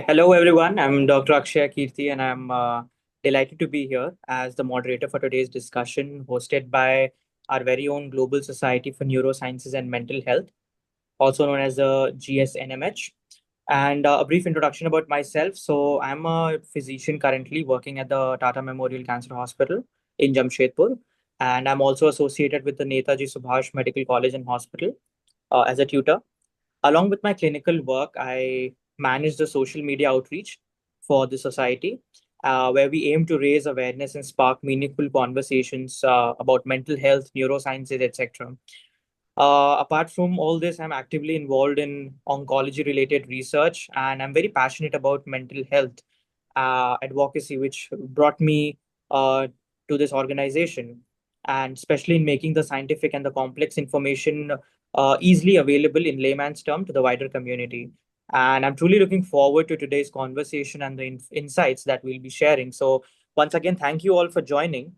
Hello, everyone. I'm Dr. Akshaya Kirti, and I'm delighted to be here as the moderator for today's discussion, hosted by our very own Global Society for Neurosciences and Mental Health, also known as the GSNMH. And a brief introduction about myself. So, I'm a physician currently working at the Tata Memorial Cancer Hospital in Jamshedpur, and I'm also associated with the Netaji Subhash Medical College and Hospital as a tutor. Along with my clinical work, I manage the social media outreach for the society, where we aim to raise awareness and spark meaningful conversations about mental health, neurosciences, etc. Apart from all this, I'm actively involved in oncology related research and I'm very passionate about mental health advocacy, which brought me uh, to this organization, and especially in making the scientific and the complex information easily available in layman's term to the wider community. And I'm truly looking forward to today's conversation and the insights that we'll be sharing. So, once again, thank you all for joining.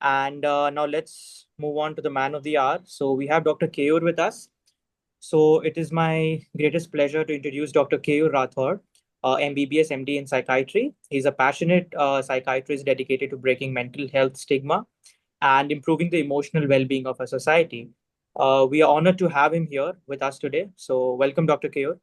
And now let's move on to the man of the hour. So we have Dr. Keyur with us. So it is my greatest pleasure to introduce Dr. Keyur Rathod, MBBS MD in psychiatry. He's a passionate psychiatrist dedicated to breaking mental health stigma and improving the emotional well-being of our society. We are honored to have him here with us today. So welcome, Dr. Keyur.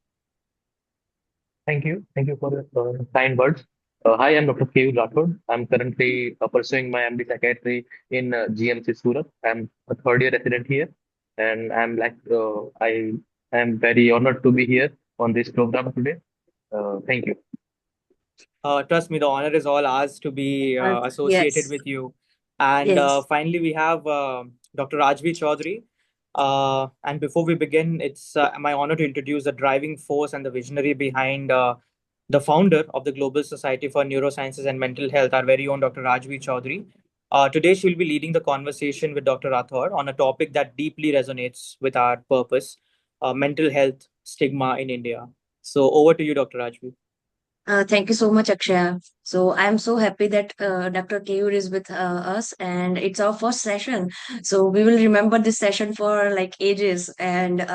Thank you. Thank you for the kind words. Hi, I'm Dr. Keyur Rathod. I'm currently pursuing my MD psychiatry in GMC Surat. I'm a third year resident here, and I am very honored to be here on this program today. Thank you. Trust me, the honor is all ours to be associated Yes, with you. And yes. finally, we have Dr. Rajvi Chaudhary. And before we begin, it's my honor to introduce the driving force and the visionary behind the founder of the Global Society for Neurosciences and Mental Health, our very own Dr. Rajvi Chaudhary. Today, she'll be leading the conversation with Dr. Rathod on a topic that deeply resonates with our purpose, mental health stigma in India. So, over to you, Dr. Rajvi. Thank you so much, Akshaya. So I'm so happy that Dr. Keyur is with us, and it's our first session. So we will remember this session for like ages. And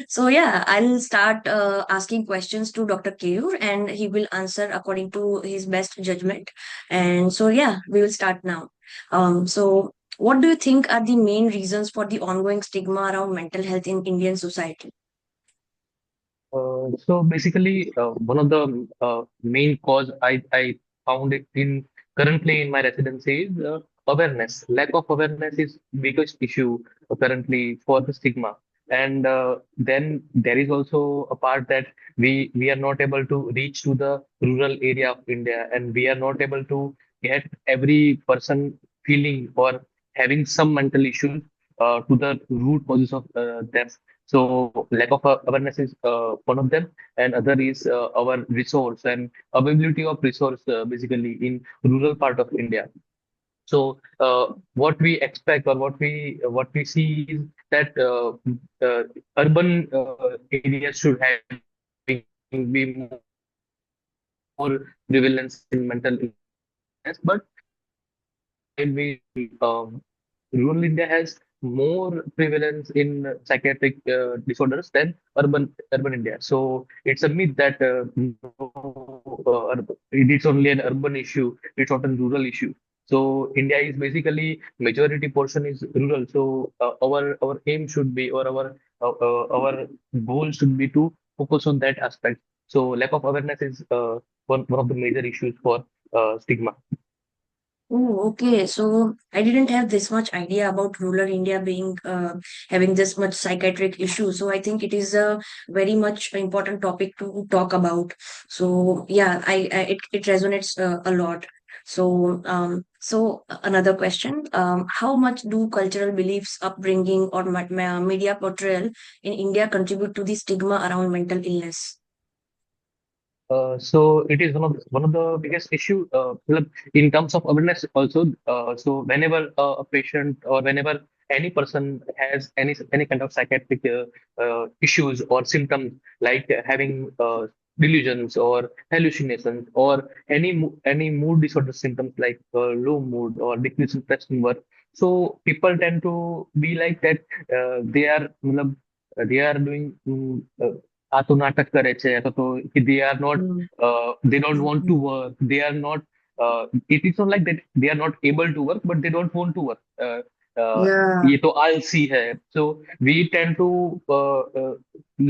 so yeah, I'll start asking questions to Dr. Keyur, and he will answer according to his best judgment. And so yeah, we will start now. So what do you think are the main reasons for the ongoing stigma around mental health in Indian society? So basically, one of the main cause I found it in currently in my residency is awareness. Lack of awareness is biggest issue currently for the stigma. And then there is also a part that we are not able to reach to the rural area of India, and we are not able to get every person feeling or having some mental issues to the root causes of them. So lack of awareness is one of them, and other is our resource and availability of resource basically in rural part of India. So what we expect or what we see is that urban areas should have be more prevalence in mental illness, but while we rural India has more prevalence in psychiatric disorders than urban India. So it's a myth that it is only an urban issue. It's not a rural issue. So India is basically majority portion is rural. So our aim should be or our goal should be to focus on that aspect. So lack of awareness is one of the major issues for stigma. Oh, okay. So I didn't have this much idea about rural India being having this much psychiatric issue. So I think it is a very much important topic to talk about. So yeah, it resonates a lot. So another question: how much do cultural beliefs, upbringing, or media portrayal in India contribute to the stigma around mental illness? So it is one of the biggest issue in terms of awareness also. So whenever a patient or whenever any person has any kind of psychiatric issues or symptoms like having delusions or hallucinations or any mood disorder symptoms like low mood or decreased interest in work. So people tend to be like that. They are doing. આ તો નાટક કરે છે અથવા તો કે they are not Mm. they don't want to Mhm. work, they are not it is not like that they are not able to work but they don't want to work. Yeah, ये तो आलसी है. So we tend to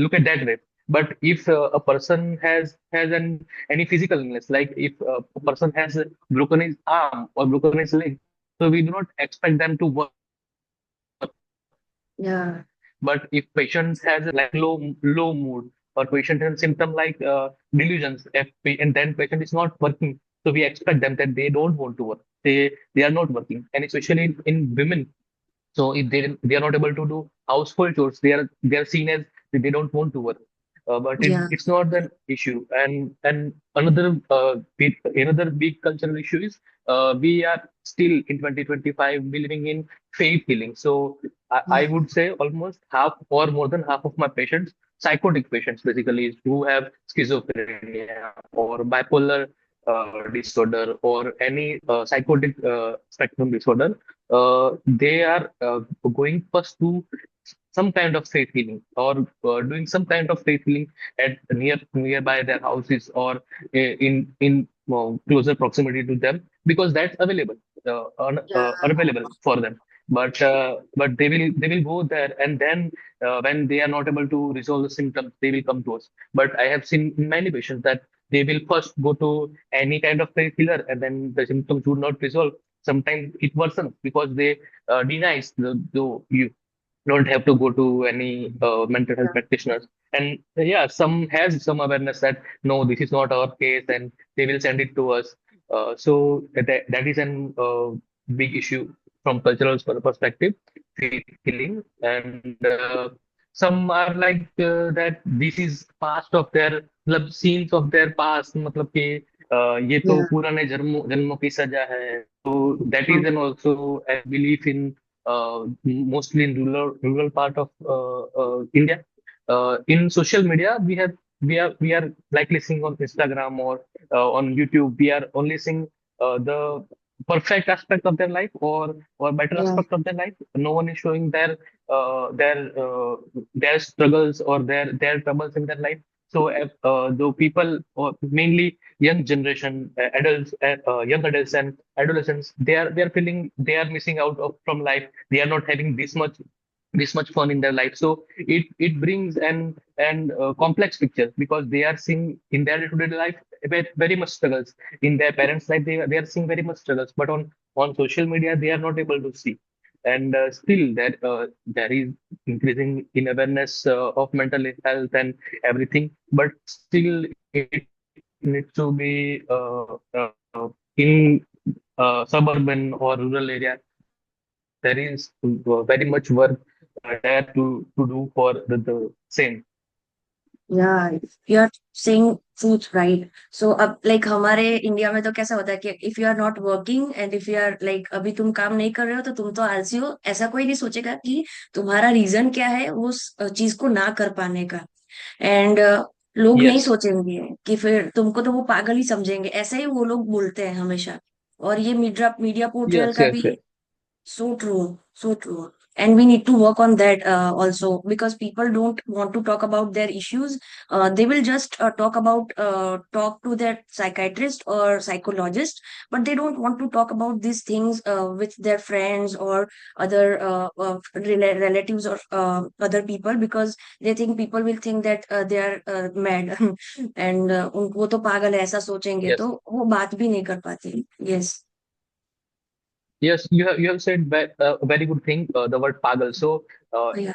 look at that way. But if a person has any physical illness, like if a person has broken his arm or broken his leg, so we do not expect them to work. yeah, But if patient has like low mood, or patient has symptom like delusions, and then patient is not working, so we expect them that they don't want to work. They are not working, and especially in women. So if they are not able to do household chores, they are seen as they don't want to work. But yeah, it's not an issue. And another big cultural issue is we are still in 2025 believing in faith healing. So I yeah, would say almost half or more than half of my patients, psychotic patients basically, who have schizophrenia or bipolar disorder or any psychotic spectrum disorder, they are going first to some kind of faith healing, or doing some kind of faith healing at nearby their houses, or in closer proximity to them, because that's available, yeah, unavailable for them. But they will go there, and then when they are not able to resolve the symptoms, they will come to us. But I have seen in many patients that they will first go to any kind of faith healer, and then the symptoms would not resolve. Sometimes it worsens because they denies you don't have to go to any mental health yeah, practitioners. And yeah, some has some awareness that no, this is not our case, and they will send it to us. So that is an big issue from cultural perspective, faith healing. And some are like that this is past of their, मतलब scenes of their past, मतलब कि ये तो yeah. पुराने जन्मों जन्मों की सजा है. So that is Mm. an also a belief in mostly in rural part of India. In social media, we are likely seeing on Instagram or on YouTube, we are only seeing the perfect aspect of their life, or better Yeah, aspect of their life. No one is showing uh, their uh, their struggles or their troubles in their life. So the people, or mainly young generation, young adults and adolescents, they are feeling they are missing out from life. They are not having this much fun in their life. So it brings an complex picture, because they are seeing in their day-to-day life very much struggles. In their parents' life, they are seeing very much struggles. But on social media, they are not able to see. And still, there is increasing in awareness of mental health and everything. But still, it needs to be in suburban or rural area. There is very much work there to do for the same. yeah. You are saying truth, right? So अब like हमारे India में तो कैसा होता है कि if you are not working and if you are like अभी तुम काम नहीं कर रहे हो तो तुम तो आलसी हो, ऐसा कोई नहीं सोचेगा कि तुम्हारा रीजन क्या है वो उस चीज को ना कर पाने का। एंड लोग नहीं Yes, सोचेंगे कि फिर तुमको तो वो पागल ही समझेंगे, ऐसा ही वो लोग बोलते हैं हमेशा। और ये मीडिया मीडिया पोर्ट्रेयल yes, का yes, भी yes, so true, so true. And we need to work on that also because people don't want to talk about their issues. They will just talk to their psychiatrist or psychologist, but they don't want to talk about these things with their friends or other relatives or other people because they think people will think that they are mad and वो तो पागल है ऐसा सोचेंगे yes. तो वो बात भी नहीं कर पाते। Yes. Yes, you have said a very good thing, the word pagal. Uh, Yeah.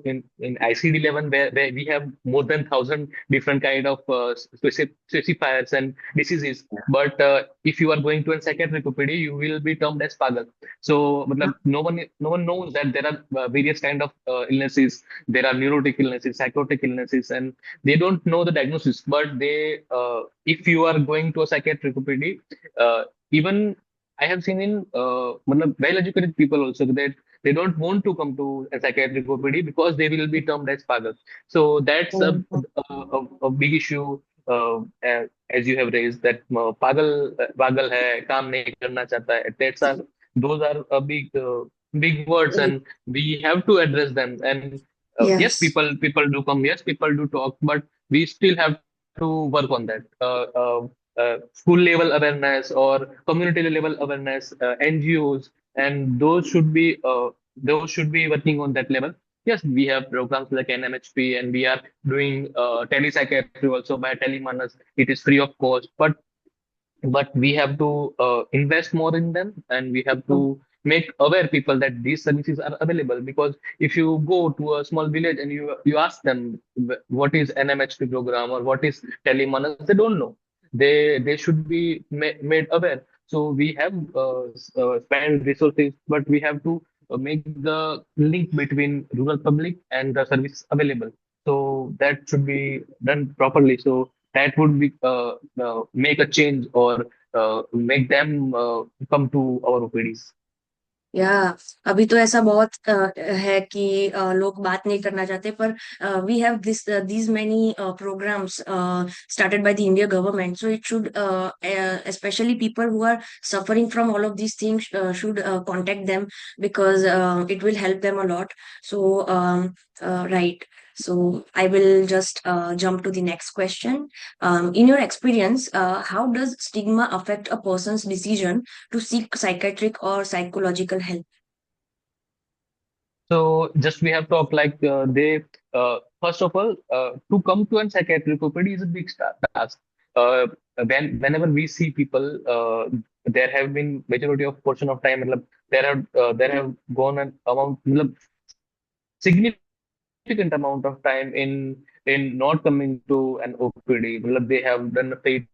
in ICD-11, where we have more than 1,000 different kind of specifiers and diseases. But if you are going to a psychiatric OPD, you will be termed as pagal. So matlab, no one knows that there are various kind of illnesses. There are neurotic illnesses, psychotic illnesses, and they don't know the diagnosis. But if you are going to a psychiatric OPD, even I have seen in matlab, well-educated people also that they don't want to come to a psychiatric OPD because they will be termed as pagal. So that's a big issue, as you have raised, that pagal hai, काम नहीं करना चाहता है. Those are a big words, and we have to address them. And Yes, Yes. people do come. Yes, people do talk, but we still have to work on that. School level awareness or community level awareness, NGOs, and those should be working on that level. Yes, we have programs like NMHP, and we are doing telepsychiatry also by Telemanus. It is free of cost, but we have to invest more in them, and we have to make aware people that these services are available. Because if you go to a small village and you ask them what is NMHP program or what is telemanas, they don't know. They should be made aware. So we have spent resources, but we have to make the link between rural public and the service available. So that should be done properly. So that would be make a change, or make them come to our OPDs. या अभी तो ऐसा बहुत है कि लोग बात नहीं करना चाहते, पर we have these many programs started by the India government, so it should especially people who are suffering from all of these things should contact them, because it will help them a lot. So right, so I will just jump to the next question. In your experience, how does stigma affect a person's decision to seek psychiatric or psychological help? So just we have talked like they first of all, to come to a psychiatric OPD is a big task. Uh, whenever we see people, there have been majority of portion of time, matlab, there have gone an amount, matlab, significant amount of time in not coming to an OPD. Matlab, they have done a paid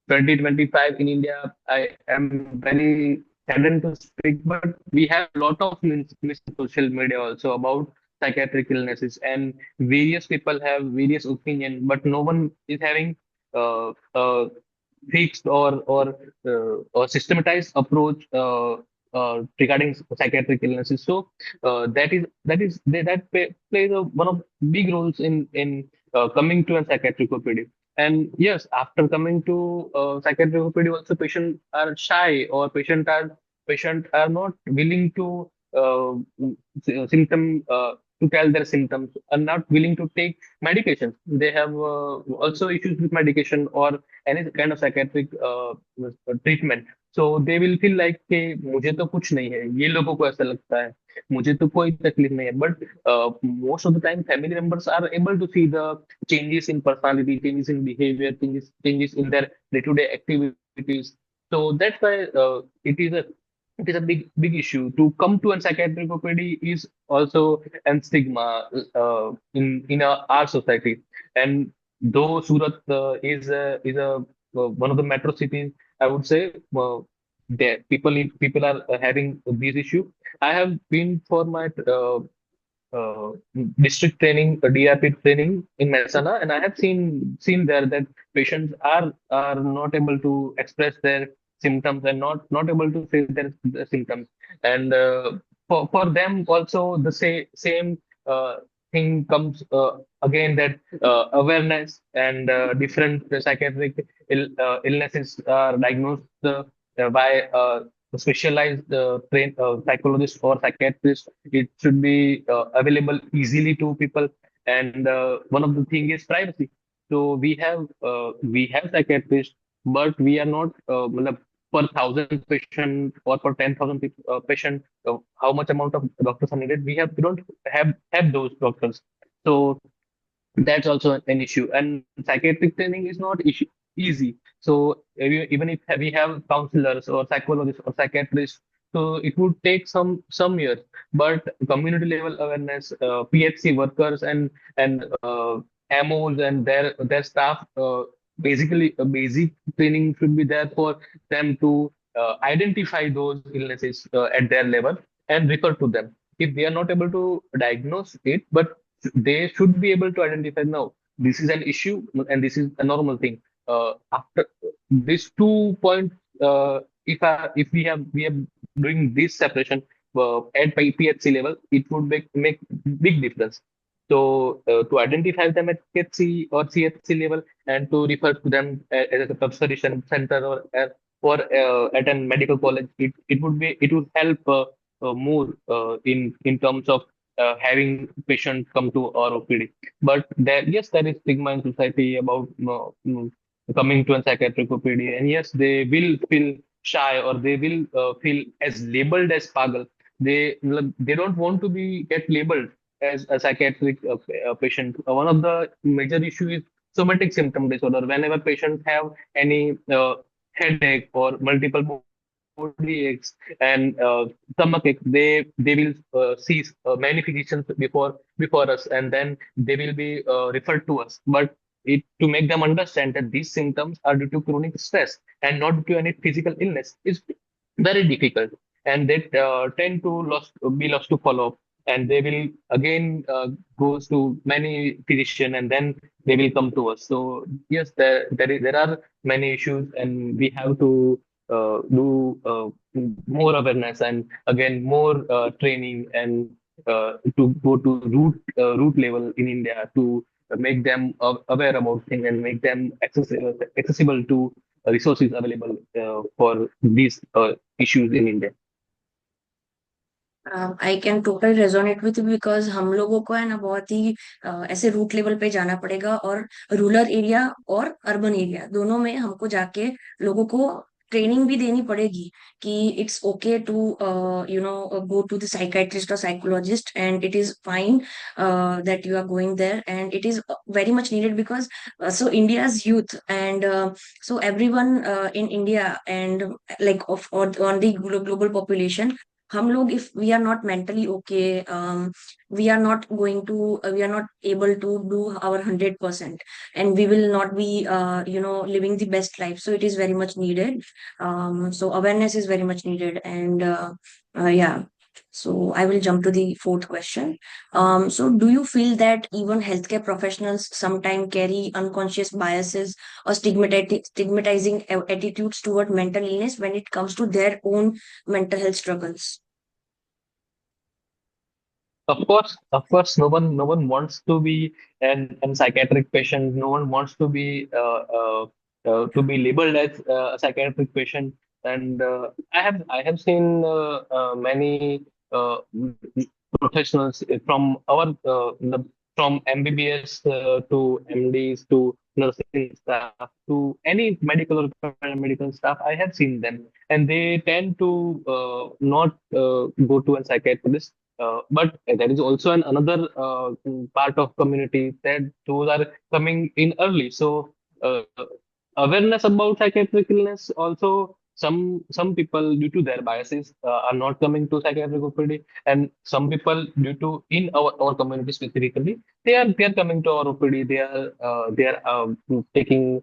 2025 in India. I am very saddened to speak, but we have a lot of social media also about psychiatric illnesses, and various people have various opinion, but no one is having a fixed or systematized approach regarding psychiatric illnesses. So that plays one of big roles in coming to a psychiatric OPD. And yes, after coming to psychiatric OPD, also patients are shy, or patient are not willing to symptom to tell their symptoms, are not willing to take medication. They have also issues with medication or any kind of psychiatric treatment. So they will feel like कि मुझे तो कुछ नहीं है, ये लोगों को ऐसा लगता है, मुझे तो कोई तकलीफ नहीं है. But most of the time family members are able to see the changes in personality, changes in behavior, changes in their day-to-day activities. So that's why it is a big issue. To come to a psychiatric OPD is also an stigma in our society. And though Surat is one of the metro cities, I would say there people are having these issues. I have been for my uh, district training, DRP training in Mehsana, and I have seen there that patients are not able to express their symptoms, and not able to say their symptoms. And for them also the same thing comes again, that awareness and different psychiatric illnesses are diagnosed by specialized trained psychologist or psychiatrist. It should be available easily to people. And one of the thing is privacy. So we have psychiatrists, but we are not matlab, per thousand patient or per 10,000 patient, how much amount of doctors are needed. We don't have those doctors. So that's also an issue. And psychiatric training is not easy. So even if we have counselors or psychologists or psychiatrists, so it would take some years. But community level awareness, PHC workers and MOs and their staff, basically a basic training should be there for them to identify those illnesses at their level and refer to them. If they are not able to diagnose it, but they should be able to identify, now this is an issue and this is a normal thing. After these 2 points, if we are doing this separation at PHC level, it would make big difference. So to identify them at PHC or CHC level, and to refer to them as a observation center, or at a medical college, it would help more in terms of having patients come to our OPD. But yes, there is stigma in society about coming to a psychiatric OPD, and yes, they will feel shy, or they will feel as labeled as pagal. They don't want to be get labeled as a psychiatric patient. One of the major issue is somatic symptom disorder. Whenever patients have any headache or multiple body aches and stomach ache, they will see many physicians before us, and then they will be referred to us. But to make them understand that these symptoms are due to chronic stress and not due to any physical illness is very difficult, and they tend to be lost to follow up, and they will again goes to many physician, and then they will come to us. So yes, there are many issues, and we have to do more awareness, and again more training, and to go to root level in India to make them aware about things, and make them accessible to resources available for these issues in India. I can total resonate with because हम लोगों को है ना बहुत ही ऐसे root level पे जाना पड़ेगा, और रूरल एरिया और अर्बन एरिया दोनों में हमको जाके लोगों को ट्रेनिंग भी देनी पड़ेगी कि it's okay to go to the psychiatrist और psychologist, and it is fine that you are going there, and it is very much needed because so India's youth and so everyone in India and like of on the global population, हम लोग if we are not mentally okay, we are not going to we are not able to do our 100%, and we will not be living the best life. So it is very much needed. So awareness is very much needed, and yeah. So I will jump to the fourth question. So do you feel that even healthcare professionals sometimes carry unconscious biases or stigmatizing attitudes toward mental illness when it comes to their own mental health struggles? Of course, no one wants to be an psychiatric patient. No one wants to be labeled as a psychiatric patient. And I have seen many professionals from from MBBS to MDs to nursing staff to any medical or paramedical staff. I have seen them, and they tend to not go to a psychiatrist. But there is also another part of community that those are coming in early. So awareness about psychiatric illness also, some people due to their biases are not coming to psychiatric OPD, and some people due to in our community specifically, they are coming to our OPD. They are taking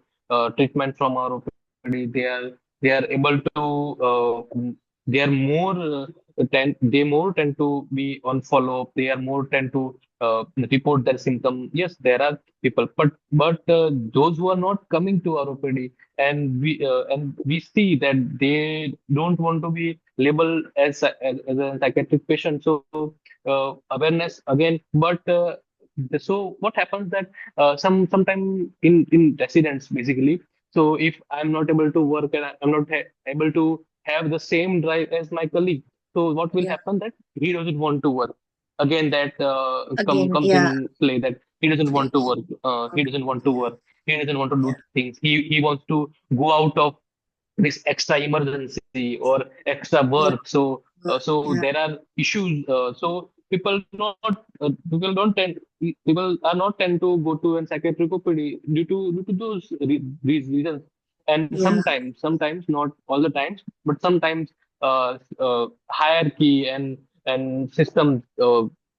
treatment from our OPD. They are able to they are more they more tend to be on follow up. They are more tend to report their symptom. Yes, there are people, but those who are not coming to our OPD, and we see that they don't want to be labeled as a psychiatric patient. So awareness again, but so what happens that sometime in residence basically. So if I'm not able to work, and I'm not able to have the same drive as my colleague, so what will Yeah. happen that he doesn't want to work. Again, that Again, comes yeah. in play, that he doesn't want to Yes. work. He doesn't want to Yeah. work. He doesn't want to Yeah. do things. He wants to go out of this extra emergency or extra Yeah. work. So so Yeah. there are issues. So people don't tend people are not tend to go to an psychiatric OPD due to these reasons. And Yeah. sometimes not all the times, but sometimes hierarchy and systems,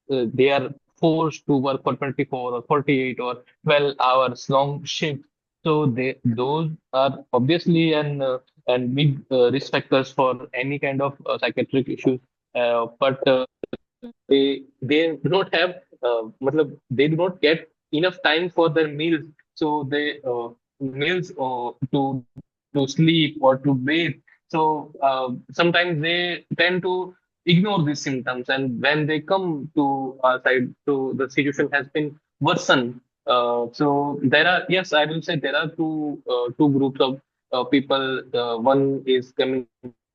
they are forced to work for 24 or 48 or 12 hours long shift. So those are obviously and big risk factors for any kind of psychiatric issues. But they do not have they do not get enough time for their meals. So they meals to sleep or to bathe. So sometimes they tend to ignore these symptoms, and when they come to our side, so the situation has been worsened. So there are, yes, I will say there are two groups of people, one is coming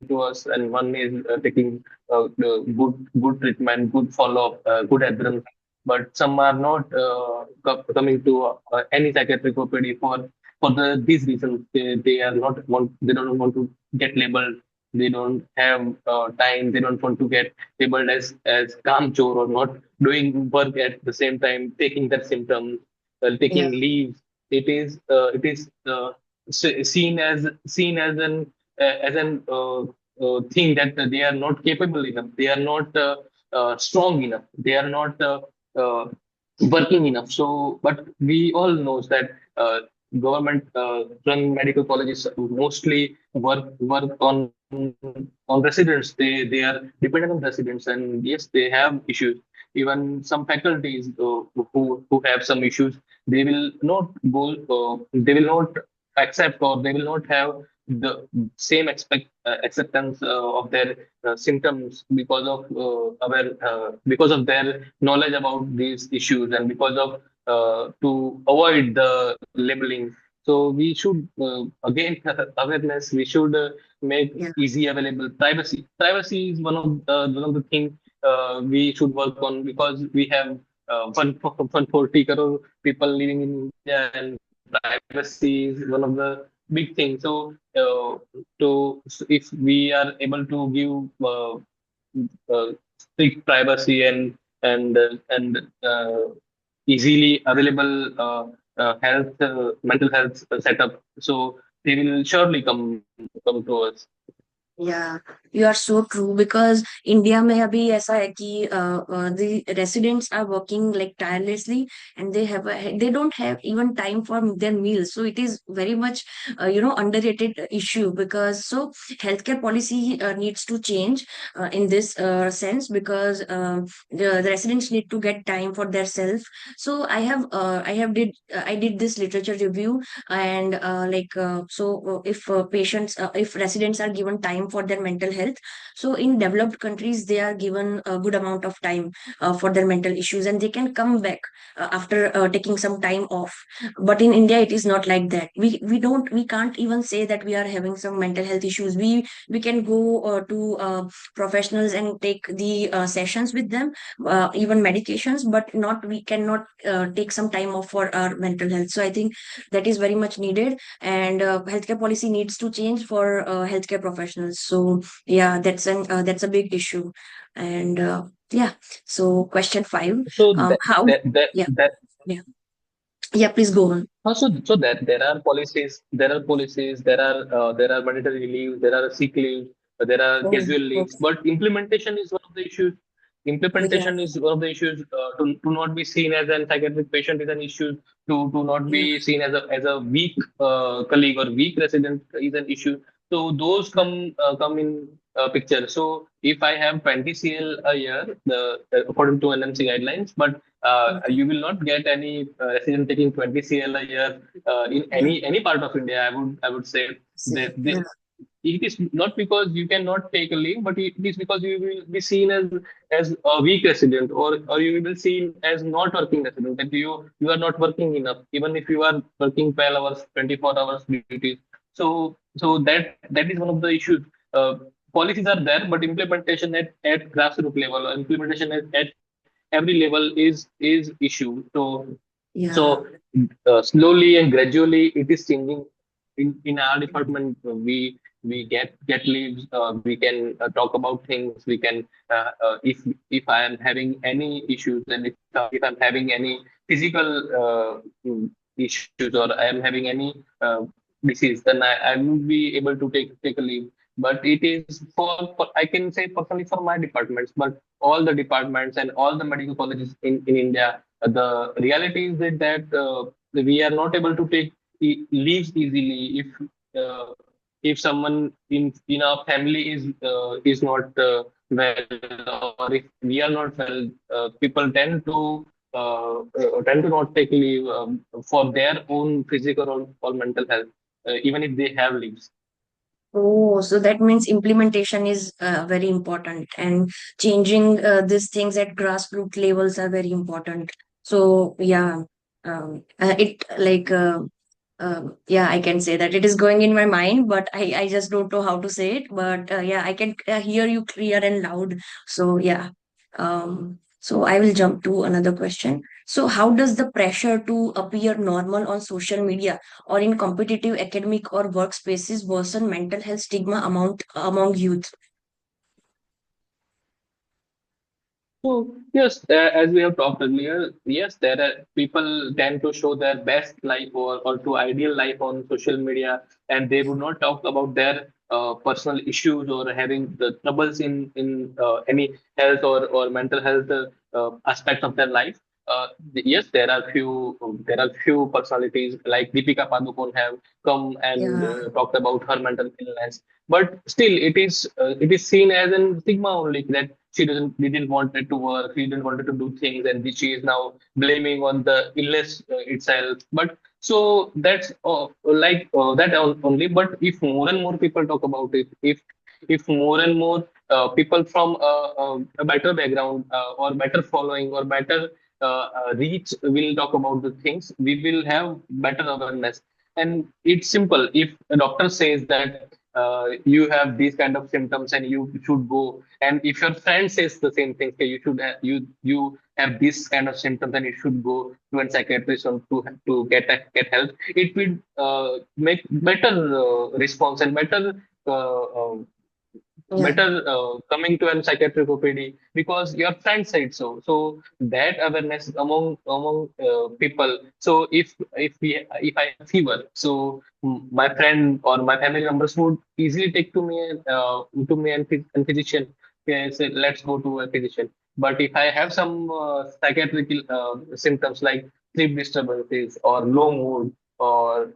to us and one is taking good treatment, good follow-up, good adherence. But some are not coming to any psychiatric OPD for these reasons. They are not want they don't want to get labeled. They don't have time. They don't want to get labeled as calm chore or not doing work at the same time, taking their symptoms, Yeah. taking leaves. It is seen as an thing that they are not capable enough. They are not strong enough. They are not working enough. So, but we all knows that government run medical colleges mostly work on residents. They are dependent on residents, and yes, they have issues. Even some faculties who have some issues, they will not go. They will not accept, or they will not have the same acceptance of their symptoms because of their knowledge about these issues, and because of to avoid the labeling. So we should again awareness. We should make Yeah. easy available privacy. Privacy is one of the things we should work on, because we have 140 crore people living in India, and privacy is one of the big things. So if we are able to give strict privacy and easily available mental health setup, so they will surely come to us. Yeah, you are so true because India में अभी ऐसा है कि the residents are working like tirelessly and they don't have even time for their meals. So it is very much underrated issue because so healthcare policy needs to change in this sense because the residents need to get time for their self. So I did this literature review and if residents are given time for their mental health, so in developed countries they are given a good amount of time for their mental issues and they can come back after taking some time off. But in India it is not like that. We can't even say that we are having some mental health issues. We can go to professionals and take the sessions with them, even medications, but not we cannot take some time off for our mental health. So I think that is very much needed, and healthcare policy needs to change for healthcare professionals. So yeah, that's a big issue. And yeah, so question 5, So how yeah, that yeah, yeah, please go on. so that there are mandatory leaves, there are sick leaves, there are Oh, casual leaves, okay. but implementation is one of the issues. Yeah, Implementation is one of the issues. To not be seen as an psychiatric patient is an issue. To not yeah, be seen as a weak colleague or weak resident is an issue. So those come in picture. So if I have 20 CL a year, according to NMC guidelines, but you will not get any resident taking 20 CL a year in yeah, any part of India. I would say see, that yeah, it is not because you cannot take a leave, but it is because you will be seen as a weak resident, or you will be seen as not working resident, that you are not working enough, even if you are working 12 hours, 24 hours duties. So that is one of the issues. Policies are there, but implementation at grassroots level, or implementation at every level is issue. So yeah, slowly and gradually it is changing. In our department, we get leaves. We can talk about things. We can if I am having any issues, and if I'm having any physical issues, or I am having any disease, then I will be able to take a leave. But it is for I can say personally for my departments, but all the departments and all the medical colleges in India, the reality is that we are not able to take leaves easily. Uh, if someone in our family is not well, or if we are not well, people tend to not take leave for their own physical or mental health, even if they have leaves. oh, so that means implementation is very important, and changing these things at grassroots levels are very important. So yeah, it like Yeah, I can say that it is going in my mind, but I just don't know how to say it. But yeah, I can hear you clear and loud. So yeah. So I will jump to another question. So how does the pressure to appear normal on social media or in competitive academic or workspaces worsen mental health stigma among youth? So yes, as we have talked earlier, yes, there are people tend to show their best life or to ideal life on social media, and they would not talk about their personal issues or having the troubles in any health or mental health aspect of their life. Yes, there are few personalities like Deepika Padukone have come and Yeah, talked about her mental illness, but still it is seen as an stigma only that didn't want it to work, she didn't want it to do things, and she is now blaming on the illness itself. But so that's only. But if more and more people talk about it, if more and more people from a better background or better following or better reach will talk about the things, we will have better awareness. And it's simple. If a doctor says that you have these kind of symptoms and you should go, and if your friend says the same thing, okay, you have this kind of symptoms and you should go to a psychiatrist or to get help, it will make better response and yeah, better coming to a psychiatric OPD because your friend said so. So that awareness among people. So if I have fever, so my friend or my family members would easily take to me and physician. Okay, say let's go to a physician. But if I have some psychiatric symptoms like sleep disturbances or low mood or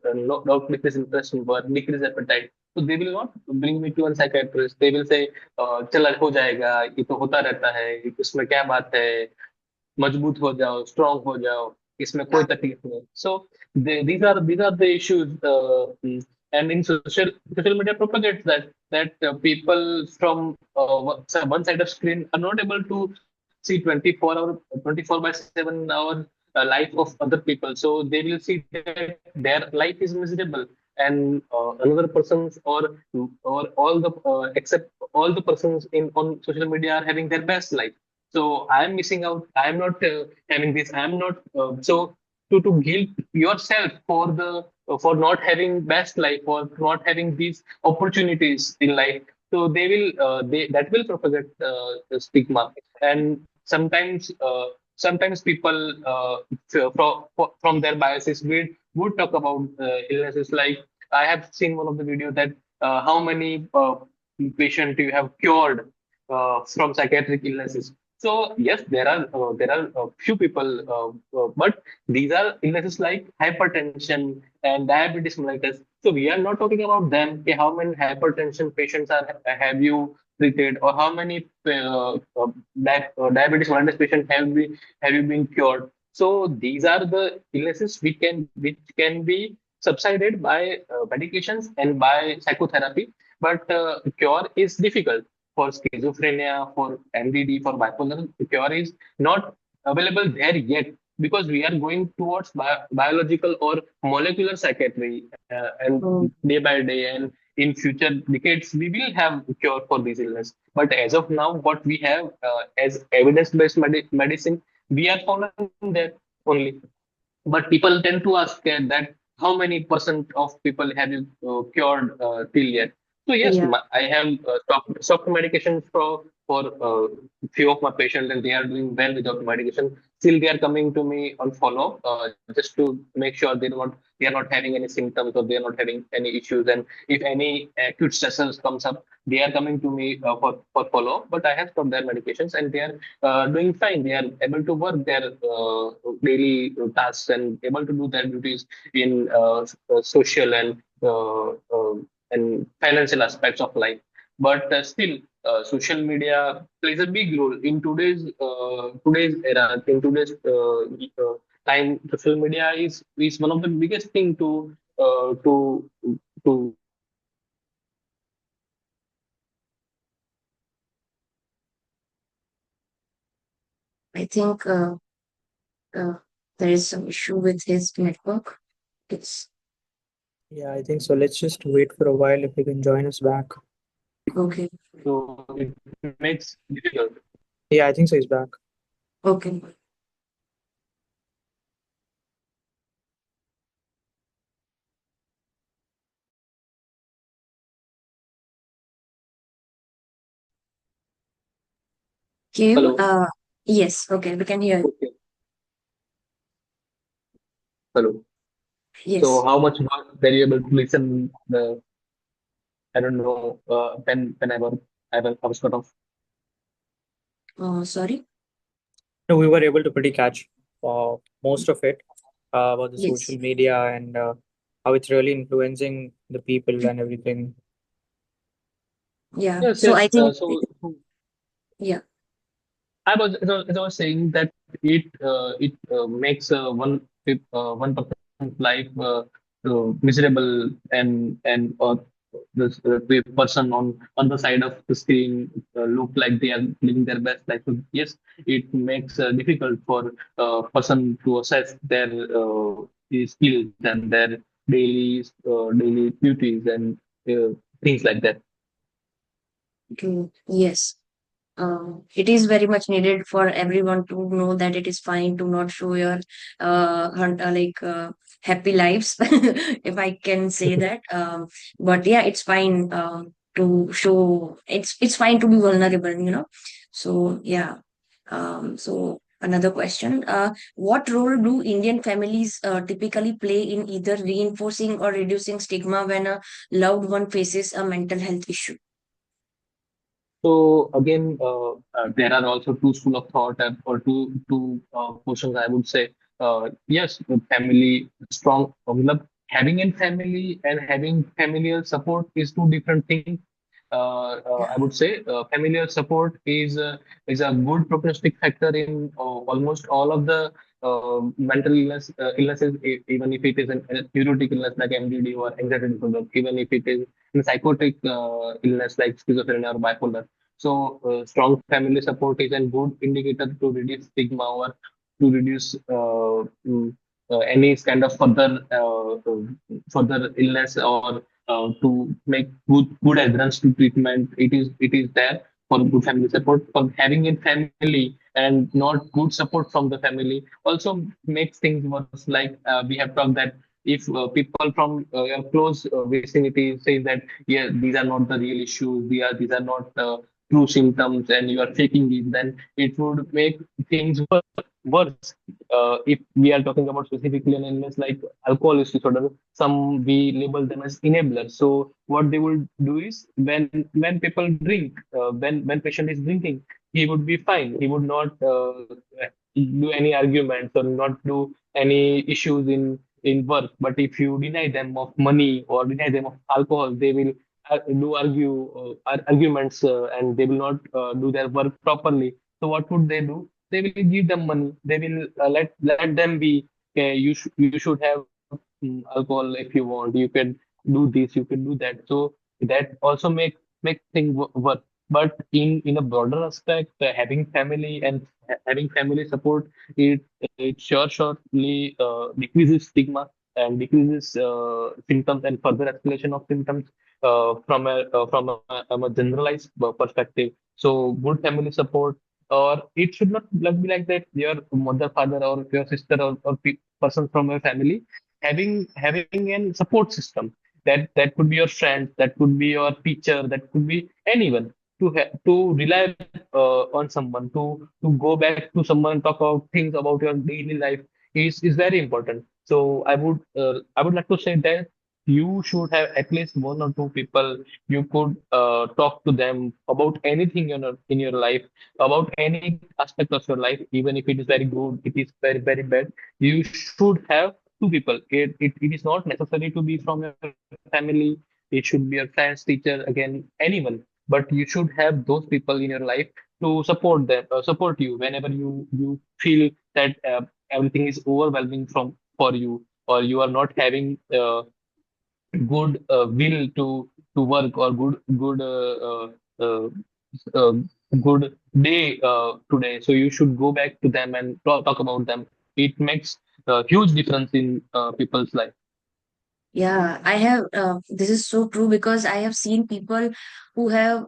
decreased interest in work, decreased appetite, so they will not bring me to a psychiatrist. They will say, चल हो जाएगा, ये तो होता रहता है, इसमें क्या बात है, मजबूत हो जाओ, स्ट्रांग हो जाओ, इसमें कोई yeah, तकलीफ नहीं. So these are the issues, and in social media propagates that people from one side of screen are not able to see 24 by 7 hour life of other people. So they will see that their life is miserable, and another person's or all the except all the persons in on social media are having their best life. So I am missing out. I am not having this. I am not. So to guilt yourself for not having best life or not having these opportunities in life. So they will they that will propagate the stigma. And sometimes people from their biases would talk about illnesses. Like I have seen one of the video that how many patients you have cured from psychiatric illnesses. So yes, there are few people, but these are illnesses like hypertension and diabetes mellitus. So we are not talking about them. Okay, how many hypertension patients have you treated, or how many diabetes mellitus patients have you been cured? So these are the illnesses which can be subsided by medications and by psychotherapy, but cure is difficult for schizophrenia, for MDD, for bipolar. The cure is not available there yet because we are going towards biological or molecular psychiatry, and mm, day by day, and in future decades we will have a cure for this illness. But as of now, what we have as evidence-based medicine, we are following that only. But people tend to ask that how many percent of people have you cured till yet? So yes, yeah. I have stopped medications for few of my patients, and they are doing well without medication. Still, they are coming to me on follow just to make sure they are not having any symptoms or they are not having any issues. And if any acute stressors comes up, they are coming to me for follow. But I have stopped their medications, and they are doing fine. They are able to work their daily tasks and able to do their duties in social and financial aspects of life. But still, social media plays a big role in today's era. In today's time, social media is one of the biggest thing to I think uh, there is some issue with his network. It's Yeah, I think so. Let's just wait for a while if you can join us back. Okay. So it makes difficult. Yeah, I think so. He's back. Okay. Keyur, Hello. yes. Okay, we can hear you. Okay. Hello. So Yes. how much were you able to listen? I don't know. When I was cut off. Sorry. No, we were able to pretty catch most of it about the social Yes. media and how it's really influencing the people and everything. Yeah. Yes, So I yes. think, So yeah. as I was saying that it makes one person's life miserable and this the person on the side of the screen look like they are living their best life. So yes, it makes difficult for person to assess their skills and their daily duties and things like that. Yes. It is very much needed for everyone to know that it is fine to not show your happy lives, if I can say that. But yeah, it's fine to show. It's fine to be vulnerable, So yeah. So another question: what role do Indian families typically play in either reinforcing or reducing stigma when a loved one faces a mental health issue? So again, there are also two school of thought or two portions. I would say, yes, the family strong. Having a family and having familial support is two different things. I would say familial support is a good prognostic factor in almost all of the mental illnesses, even if it is a neurotic illness like MDD or anxiety disorder, even if it is a psychotic illness like schizophrenia or bipolar. So, strong family support is a good indicator to reduce stigma or to reduce any kind of further illness or to make good adherence to treatment. It is there for good family support. For having a family and not good support from the family also makes things worse. Like we have talked that if people from your close vicinity say that yeah, these are not the real issues, these are not true symptoms and you are faking it, then it would make things worse. If we are talking about specifically an illness like alcohol use disorder, some we label them as enablers. So what they will do is when people drink, when patient is drinking, he would be fine. He would not do any arguments or not do any issues in work. But if you deny them of money or deny them of alcohol, they will do arguments and they will not do their work properly. So what would they do? They will give them money. They will let them be. Okay, you should have alcohol if you want. You can do this. You can do that. So that also make things work. But in a broader aspect, having family and having family support, it surely decreases stigma and decreases symptoms and further escalation of symptoms from a generalized perspective. So good family support, or it should not be like that. Your mother, father, or your sister or person from your family having a support system that could be your friend, that could be your teacher, that could be anyone to rely on someone to go back to someone and talk about things about your daily life is very important. So I would like to say that you should have at least one or two people you could talk to them about anything in your life, about any aspect of your life, even if it is very good, it is very, very bad. You should have two people. It is not necessary to be from your family. It should be your friends, teacher, again, anyone. But you should have those people in your life to support you whenever you feel that everything is overwhelming for you, or you are not having good will to work or uh, uh, good day today. So you should go back to them and talk about them. It makes a huge difference in people's life. Yeah, I have. This is so true because I have seen people who have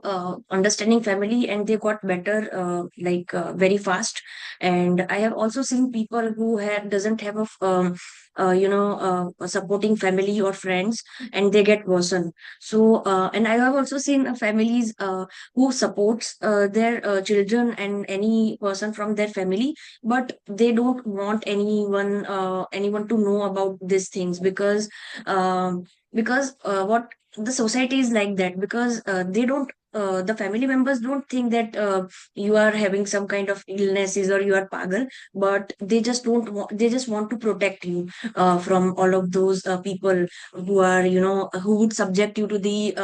understanding family and they got better very fast. And I have also seen people who have doesn't have a supporting family or friends, and they get worsen. So and I have also seen families who supports their children and any person from their family, but they don't want anyone to know about these things because what the society is like that, because they don't the family members don't think that you are having some kind of illnesses or you are pagal, but they just don't want, they just want to protect you from all of those people who are, who would subject you to the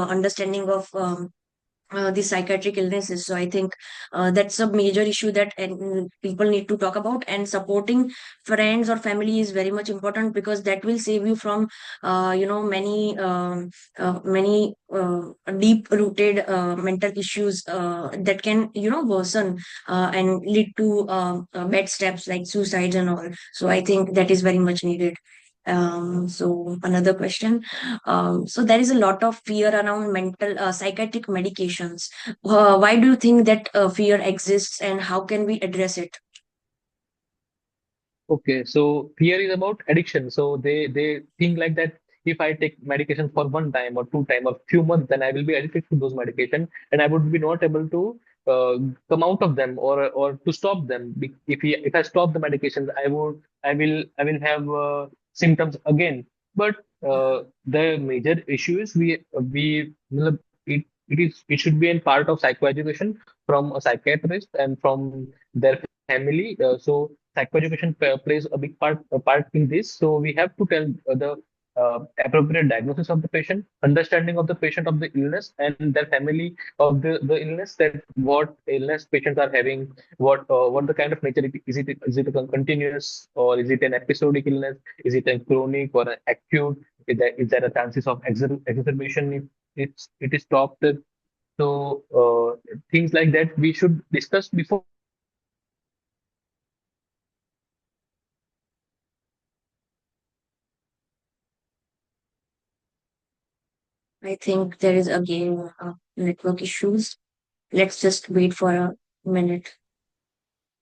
understanding of the psychiatric illnesses. So I think that's a major issue that people need to talk about. And supporting friends or family is very much important, because that will save you from many deep rooted mental issues that can worsen and lead to bad steps like suicides and all. So I think that is very much needed. So another question. So there is a lot of fear around mental psychiatric medications. Why do you think that fear exists, and how can we address it? Okay, so fear is about addiction. So they think like that if I take medication for one time or two time or few months, then I will be addicted to those medication and I would be not able to come out of them or to stop them. If I stop the medications, I will have symptoms again. But the major issue is matlab, it should be a part of psychoeducation from a psychiatrist and from their family. So psychoeducation plays a part in this. So we have to tell the appropriate diagnosis of the patient, understanding of the patient of the illness and their family of the illness, that what illness patients are having, what the kind of nature is it a continuous or is it an episodic illness, is it a chronic or an acute, is there a chances of exacerbation if it is stopped. So things like that we should discuss before taking the medication. I think there is again network issues. Let's just wait for a minute.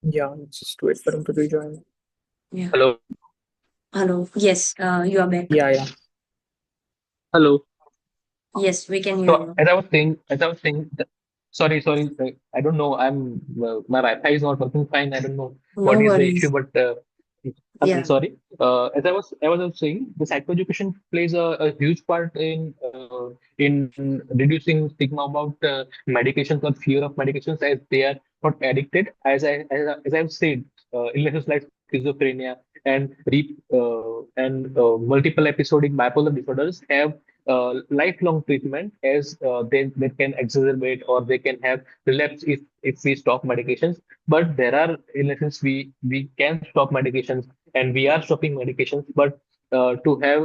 Yeah, let's just wait for him to rejoin. Yeah. Hello, Hello. Yes, you are back. Yeah, yeah. hello. Yes, we can hear So you. as I was saying, sorry, I don't know. My Wi-Fi is not working fine. I don't know No what is the issue, worries. but I'm Yeah. sorry. As I was saying, the psychoeducation plays a huge part in reducing stigma about medications or fear of medications, as they are not addicted. As I've said, illnesses like schizophrenia and multiple episodic bipolar disorders have lifelong treatment, as they can exacerbate or they can have relapse if we stop medications. But there are illnesses we can stop medications, and we are stopping medications. But to have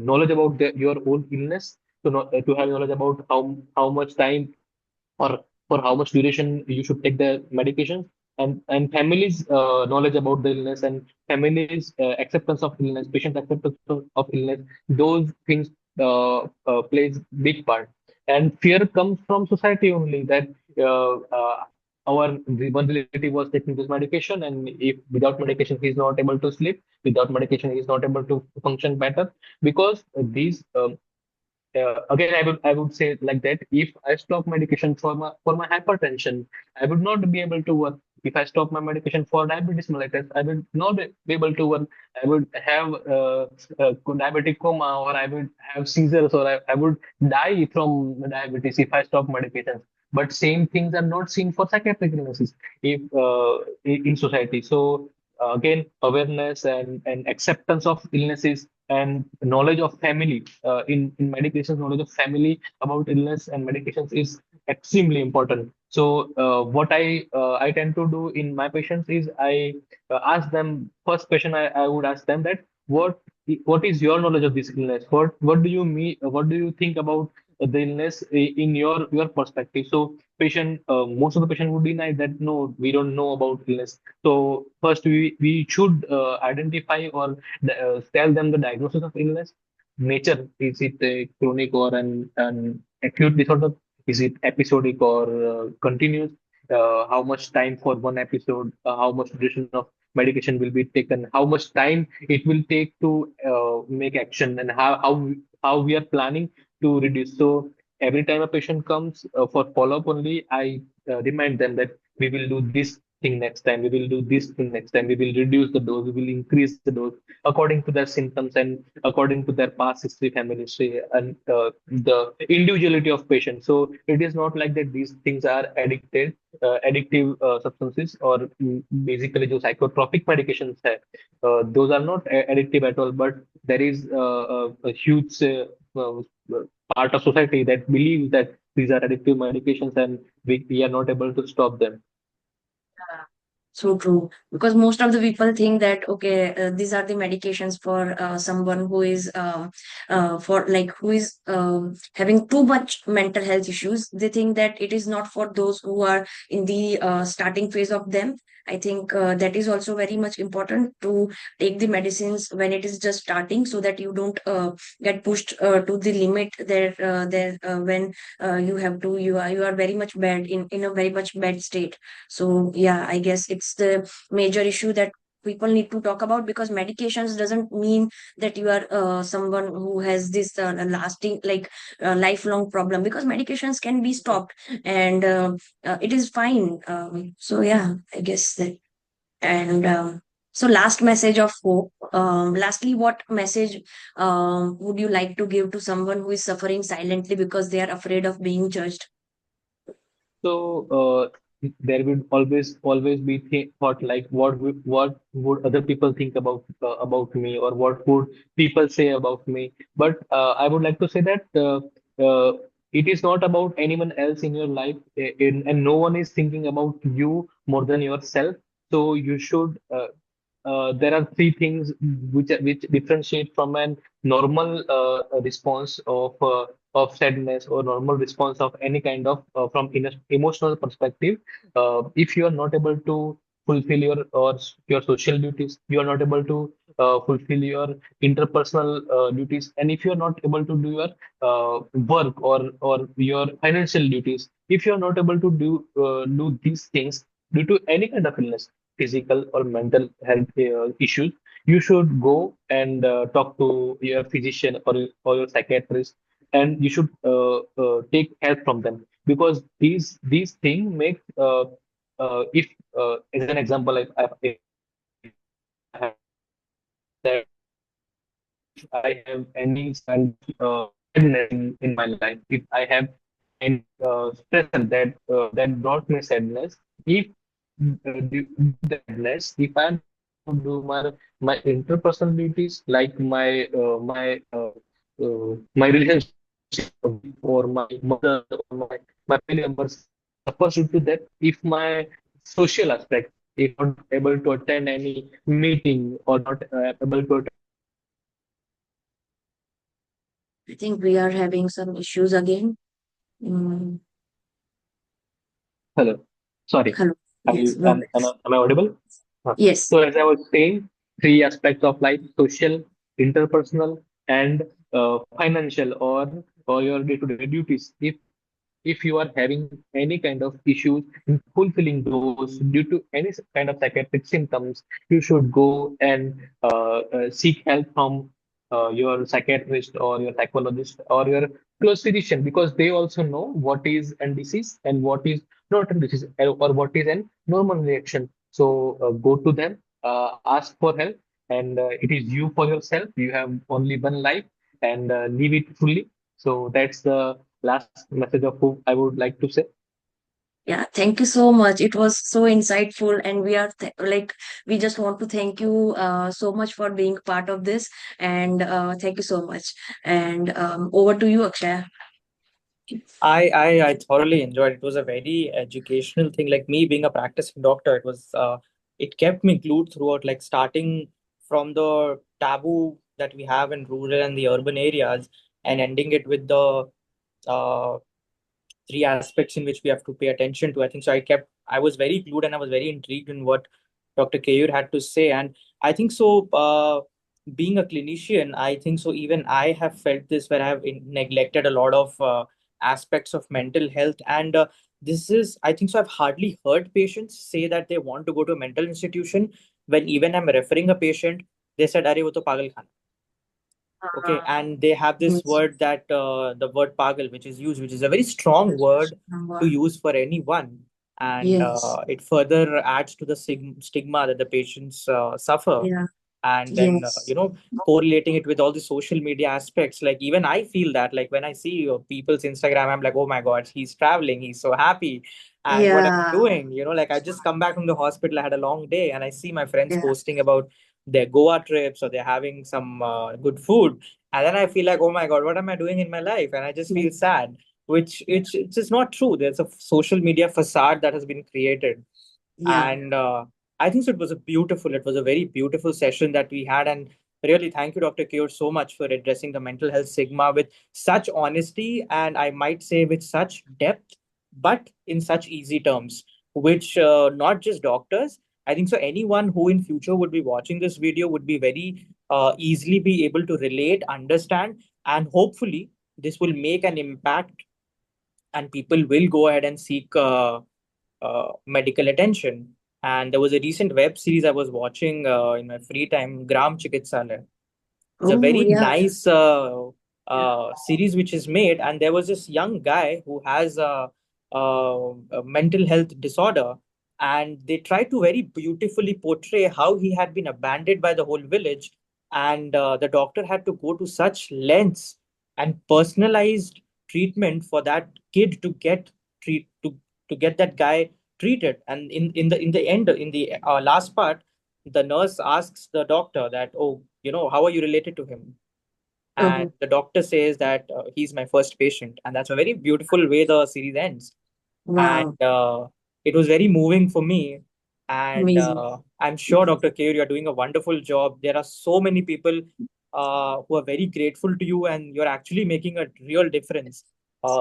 knowledge about your own illness, to have knowledge about how much time or for how much duration you should take the medication, and families knowledge about the illness and families acceptance of illness, patient acceptance of illness, those things plays big part. And fear comes from society only, that uh, uh, our one relative was taking this medication, and if without medication he is not able to sleep, without medication he is not able to function better, because these again, I would say like that. If I stop medication for my hypertension, I would not be able to work. If I stop my medication for diabetes mellitus, I would not be able to work. I would have diabetic coma, or I would have seizures, or I would die from diabetes if I stop medications. But same things are not seen for psychiatric illnesses if in society. So again, awareness and acceptance of illnesses and knowledge of family in medications, knowledge of family about illness and medications is extremely important. So what I tend to do in my patients is I ask them, first question I would ask them, that what is your knowledge of this illness, what do you mean, what do you think about the illness in your perspective. So patient, most of the patient would deny that no, we don't know about illness. So first we should identify or tell them the diagnosis of illness nature. Is it a chronic or an acute disorder? Is it episodic or continuous? How much time for one episode? How much duration of medication will be taken? How much time it will take to make action, and how we are planning to reduce. So every time a patient comes for follow-up only, I remind them that we will do this thing next time, we will do this thing next time, we will reduce the dose, we will increase the dose according to their symptoms and according to their past history, family history, and the individuality of patients. So it is not like that these things are addictive substances or basically जो psychotropic medications है, those are not addictive at all. But there is a huge uh, part of society that believes that these are addictive medications and we are not able to stop them. So true, because most of the people think that okay, these are the medications for someone who is for like who is having too much mental health issues. They think that it is not for those who are in the starting phase of them. I think that is also very much important to take the medicines when it is just starting, so that you don't get pushed to the limit there when you are very much bad in a very much bad state. So yeah, I guess it's the major issue that people need to talk about, because medications doesn't mean that you are someone who has this lasting lifelong problem, because medications can be stopped, and it is fine. So yeah, I guess that. And so last message of hope. Lastly, what message would you like to give to someone who is suffering silently because they are afraid of being judged? So there will always be thought like what would other people think about me, or what would people say about me. But I would like to say that it is not about anyone else in your life, and no one is thinking about you more than yourself. So you should. There are three things which differentiate from an normal response of sadness, or normal response of any kind of from emotional perspective. If you are not able to fulfill your social duties, you are not able to fulfill your interpersonal duties, and if you are not able to do your work or your financial duties, if you are not able to do these things due to any kind of illness, physical or mental health issues, you should go and talk to your physician or your psychiatrist, and you should take help from them, because these things make if as an example, if I have that if I have any kind of sadness in my life, if I have any stressor that brought me sadness, if due to sadness, if I'm to do my interpersonal duties, like my relationship or my mother or my family members suffers due to that. If my social aspect, if not able to attend any meeting or not able to attend. I think we are having some issues again. Mm, Hello. Sorry. hello. Yes, no worries. Am I audible? Yes. So as I was saying, three aspects of life: social, interpersonal, and financial, or your day-to-day duties. If you are having any kind of issues in fulfilling those due to any kind of psychiatric symptoms, you should go and seek help from your psychiatrist or your psychologist or your close physician, because they also know what is a disease and what is not a disease, or what is a normal reaction. So go to them, ask for help, and it is you for yourself. You have only one life, and live it fully. So that's the last message of hope I would like to say. Yeah, thank you so much. It was so insightful, and we are we just want to thank you so much for being part of this, and thank you so much. And over to you, Akshaya. I thoroughly enjoyed it. It was a very educational thing. Like me being a practicing doctor, it kept me glued throughout, like starting from the taboo that we have in rural and the urban areas, and ending it with the uh, three aspects in which we have to pay attention to. I think so. I was very glued and I was very intrigued in what Dr. Keyur had to say. And I think so, being a clinician, I think so, even I have felt this where I have neglected a lot of aspects of mental health. And this is, I think so, I've hardly heard patients say that they want to go to a mental institution when even I'm referring a patient, they said, Are, wo to pagal khana. Okay, Uh, and they have this yes. word that the word pagal, which is used, which is a very strong word to use for anyone, and Yes. it further adds to the stigma that the patients suffer, Yeah. and then Yes. correlating it with all the social media aspects. Like even I feel that, like when I see people's Instagram, I'm like, oh my God, he's traveling, he's so happy, and what am I Yeah. doing? Like I just come back from the hospital, I had a long day, and I see my friends Yeah. posting about their Goa trips or they're having some good food. And then I feel like, oh my God, what am I doing in my life? And I just Yeah. feel sad, which it's just not true. There's a social media facade that has been created. Yeah. And I think so it was a very beautiful session that we had. And really, thank you, Dr. Keyur, so much for addressing the mental health stigma with such honesty and I might say with such depth, but in such easy terms, which not just doctors, I think so anyone who in future would be watching this video would be very easily be able to relate, understand, and hopefully this will make an impact and people will go ahead and seek medical attention. And there was a recent web series I was watching in my free time, Gram Chikitsalaya. It's a Oh, very yeah. nice Yeah. series which is made, and there was this young guy who has a mental health disorder, and they try to very beautifully portray how he had been abandoned by the whole village, and the doctor had to go to such lengths and personalized treatment for that kid to get treat to get that guy treated. And in the end, in the last part, the nurse asks the doctor that, oh, how are you related to him? And Oh, the doctor says that he's my first patient. And that's a very beautiful way the series ends. And wow. it was very moving for me. And Amazing. I'm sure, Dr. Kaur, you're doing a wonderful job. There are so many people who are very grateful to you, and you're actually making a real difference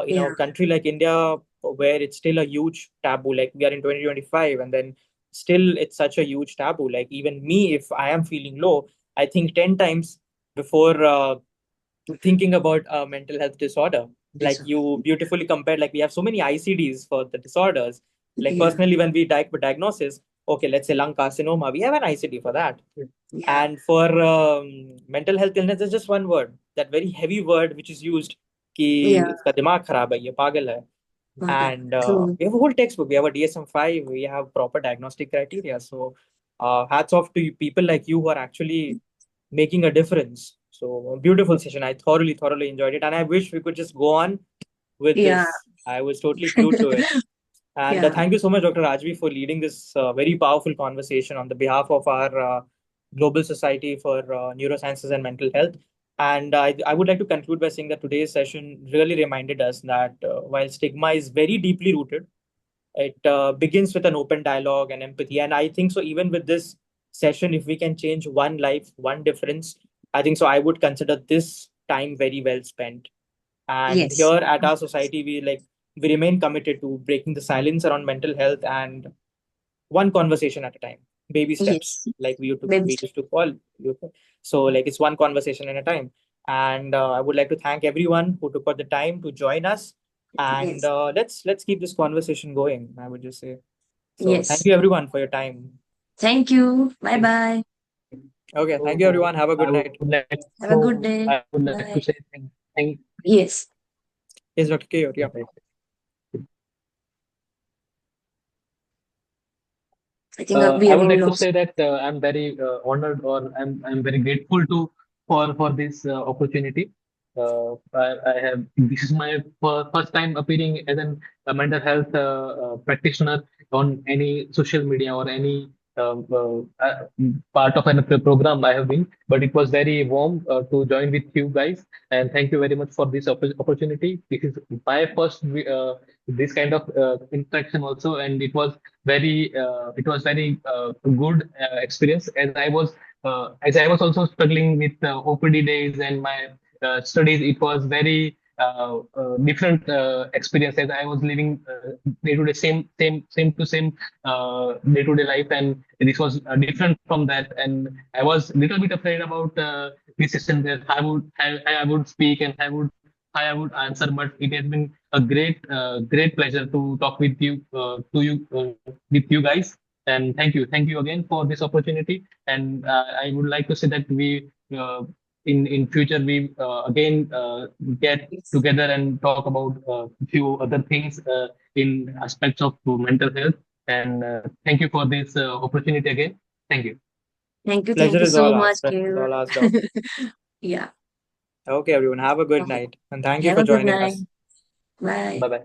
in Yeah. a country like India, where it's still a huge taboo. Like we are in 2025, and then still it's such a huge taboo. Like even me, if I am feeling low, I think 10 times before thinking about a mental health disorder. This Like one. you beautifully compared, like we have so many ICDs for the disorders. Like Yeah. personally, when we diagnosis, okay, let's say lung carcinoma, we have an ICD for that. Yeah. And for mental health illness, there's just one word, that very heavy word which is used, कि Yeah. इसका दिमाग खराब है, ये पागल है. Okay. And True. we have a whole textbook. We have a DSM-5. We have proper diagnostic criteria. So hats off to you, people like you who are actually making a difference. So beautiful session. I thoroughly, thoroughly enjoyed it. And I wish we could just go on with Yeah. this. I was totally glued to it. And Yeah. thank you so much, Dr. Rajvi, for leading this very powerful conversation on the behalf of our Global Society for Neurosciences and Mental Health. And I would like to conclude by saying that today's session really reminded us that while stigma is very deeply rooted, it begins with an open dialogue and empathy. And I think so, even with this session, if we can change one life, one difference, I think so, I would consider this time very well spent. And here Yes. at our society, we remain committed to breaking the silence around mental health, and one conversation at a time, baby steps, Yes. like Baby we step. used to call you. So like it's one conversation at a time. And I would like to thank everyone who took out the time to join us. And Yes. let's keep this conversation going, I would just say. So thank Yes. you everyone for your time. Thank you. Bye Thank bye. Okay, thank you So everyone. Have a I good would night. like Have a good to day. I would like to Bye. say thank Yes. Yes, Dr. K. Yeah. I think we I would again like to lost. say that I'm very honored, or I'm very grateful to for this opportunity. I have This is my first time appearing as a mental health practitioner on any social media or any part of an program I have been. But it was very warm to join with you guys, and thank you very much for this opportunity. This is my first this kind of interaction also, and it was very good experience, as I was also struggling with OPD days and my studies. It was very different experiences. I was living day to day, same day to day life, and this was different from that. And I was a little bit afraid about this session, that I would speak and how I would answer. But it has been a great pleasure to talk with with you guys. And thank you again for this opportunity. And I would like to say that we in future we again get Yes. together and talk about a few other things in aspects of mental health. And thank you for this opportunity again. Thank you. Thank Pleasure you is so all much, ours. Pleasure is Keyur. all ours, Doc. Yeah. Okay, everyone. Have a good Okay. night. And thank you Have for a good joining night. us. Bye. Bye bye.